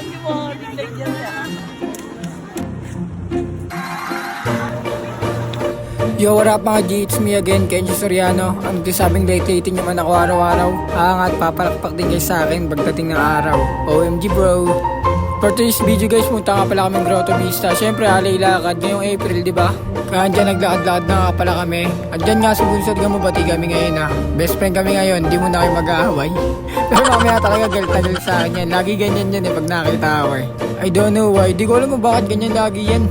Yo, what up mga G? It's me again, Kenji Soriano. Ang sabing lately nyo man ako araw-araw. Aangat, papalakpak din guys sa akin pagdating ng araw. OMG bro. For today's video guys, punta nga pala kaming Grotto Vista. Syempre, alay lakad ngayong April, di ba? Kaya dyan naglakad-lakad na nga pala kami. At dyan nga sa bunsod nga mabati kami ngayon ha. Best friend kami ngayon, di mo na kayo mag-aaway. Pero mamaya talaga galit na galit sa akin yan. Lagi ganyan yan pag nakita ako eh. I don't know why, di ko alam kung bakit ganyan lagi yan.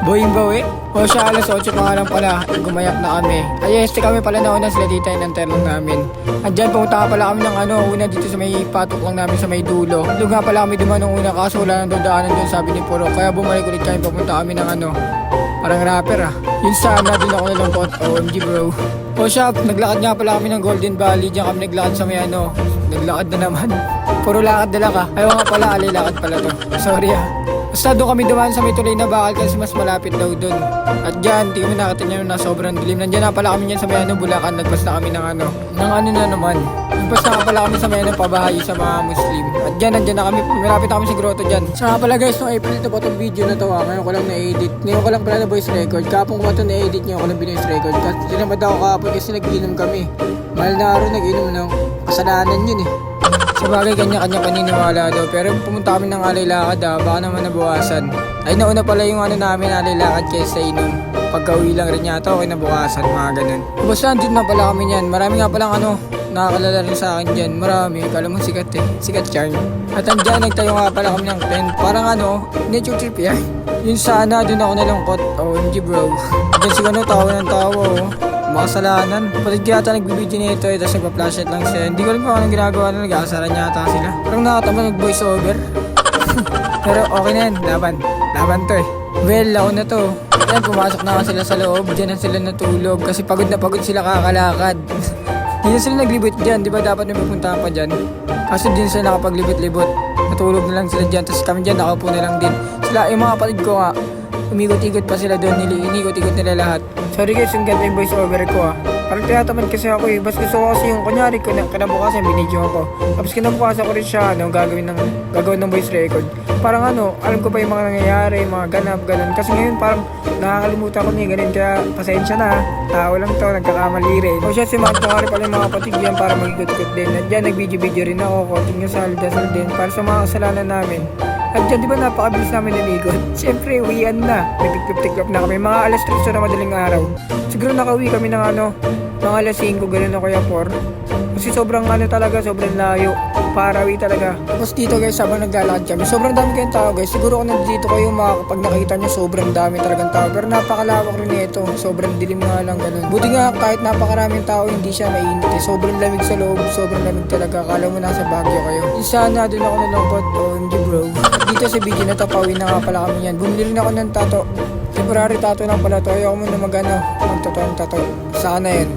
Boying bawi? O siya, alas 8 pa nga lang pala, gumayak na kami. Ay este kami pala nauna sila dito yung nanterlong namin. At dyan pumunta ka pala kami ng una dito sa may patok lang namin sa may dulo. Doon nga pala kami dumanong una kaso wala nang dadaanan doon sabi ni Puro. Kaya bumalik ulit kami papunta kami ng parang rapper ah. Yun sana din ako nalungkot, OMG bro. O siya, naglakad nga pala kami ng Golden Valley. Diyan kami naglakad sa may naglakad na naman. Puro lakad na lang ah. Ayaw nga pala, alay lakad pala to. Sorry ah. Basta doon kami dumaan sa may tulay na bakal kasi mas malapit daw doon. At dyan, di kami nakita nyo na sobrang dilim. Nandiyan na pala kami dyan sa may Bulacan. Nagpas na kami ng na naman. Nagpas na pala kami sa may pabahay sa mga Muslim. At dyan, nandiyan na kami. Malapit na kami sa grotto dyan. Saka pala guys, noong April ito pa itong video na to ngayon ko lang na-edit. Ngayon ko lang pala na voice record. Kapong ko ba ito na-edit ngayon ko lang binoise record. Kasi tinamad ako kahapon kasi nag-inom kami. Mahal na araw nag-inom ng kasalanan yun eh. Sabagay kanya-kanya paniniwala daw pero pumunta kami ng alay lakad baka naman nabukasan. Ay nauna pala yung namin alay lakad kaysa inom. Pagka-uwi lang rin yata okay nabukasan mga ganun. Basta andun na pala kami niyan. Marami nga palang nakakalala rin sa akin dyan. Marami. Kala mo sikat eh. Sikat charm. At andyan nagtayo nga pala kami ng tent. Parang nature trip yan. Yun sana dun ako nalungkot. OMG bro. Dyan si tawa ng tawa makasalanan. Patid kaya ata nagbibideo nito tapos nagpa-flashlight lang siya. Hindi ko alam kung anong ginagawa na nag-aasaran niya ata sila. Parang nakatama nag-voice over. Pero okay na yan. Laban to eh. Well, ako na to. Ayan, pumasok na nga sila sa loob. Diyan na sila natulog kasi pagod na pagod sila kakalakad. Hindi na sila naglibot dyan. Di ba dapat may pupuntahan pa dyan? Kaso din sila nakapaglibot-libot. Natulog na lang sila dyan. Tapos kami dyan nakaupo na lang din. Sila, yung mga kapatid ko nga, umikot-ikot pa sila doon, inikot-ikot nila lahat. Sorry guys, yung ganda yung voice over ko Parang tinatamad kasi ako eh. Basta gusto ko kasi yung kunyari kinabukasan binidyo ako. Tapos kinabukasan ko rin siya gagawin ng voice record. Parang alam ko pa yung mga nangyayari, mga ganap, ganun. Kasi ngayon parang nakakalimutan ko na ganun. Kaya pasensya na tao lang to, nagkakamali rin. O siya, simahan ko nga rin pala yung mga kapatid yan para mag-ikot-ikot din. At dyan, nag-video rin ako, konting dasal din para sa mga kasalanan namin. At dyan, di ba napakabilis namin naligot? Siyempre, uwian na. Nagtiklop-tiklop na kami. Mga alas 3 na madaling araw. Siguro nakauwi kami ng mga alas 5, ganun o kaya 4. Kasi sobrang talaga, sobrang layo. Parawi talaga. Tapos dito guys, habang naglalakad kami, sobrang dami kayong tao guys. Siguro kung nandito kayo kapag nakita nyo, sobrang dami talagang tao. Pero napakalawak rin ito. Sobrang dilim nga lang ganun. Buti nga kahit napakaraming tao, hindi siya mainit. Sobrang lamig sa loob, sobrang lamig talaga. Kala mo nasa Baguio kayo. Sana doon ako nalungkot. OMG bro. Dito sa video na to, pauwi na nga pala kami yan. Bumili rin ako ng tato. Temporary tato lang pala to. Ayaw ko muna magtotoong tato. Sana yan.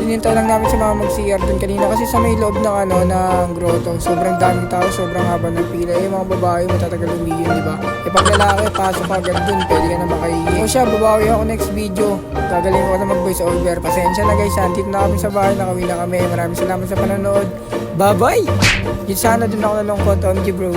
Hinintay lang namin sa mga mag-CR dun kanina kasi sa may loob ng grotto. Sobrang daming tao, sobrang haba ng pila. Yung mga babae matatagal umiyin, di ba? Pag lalaki, pasok ka agad dun, pwede ka na makahihin. O siya, babawi ako next video. Gagaling ko na mag-voice over. Pasensya na guys, dito na kami sa bahay, nakawin na kami. Maraming salamat sa panonood. Bye-bye! Yun sana dun ako nalungkot, OMG bro.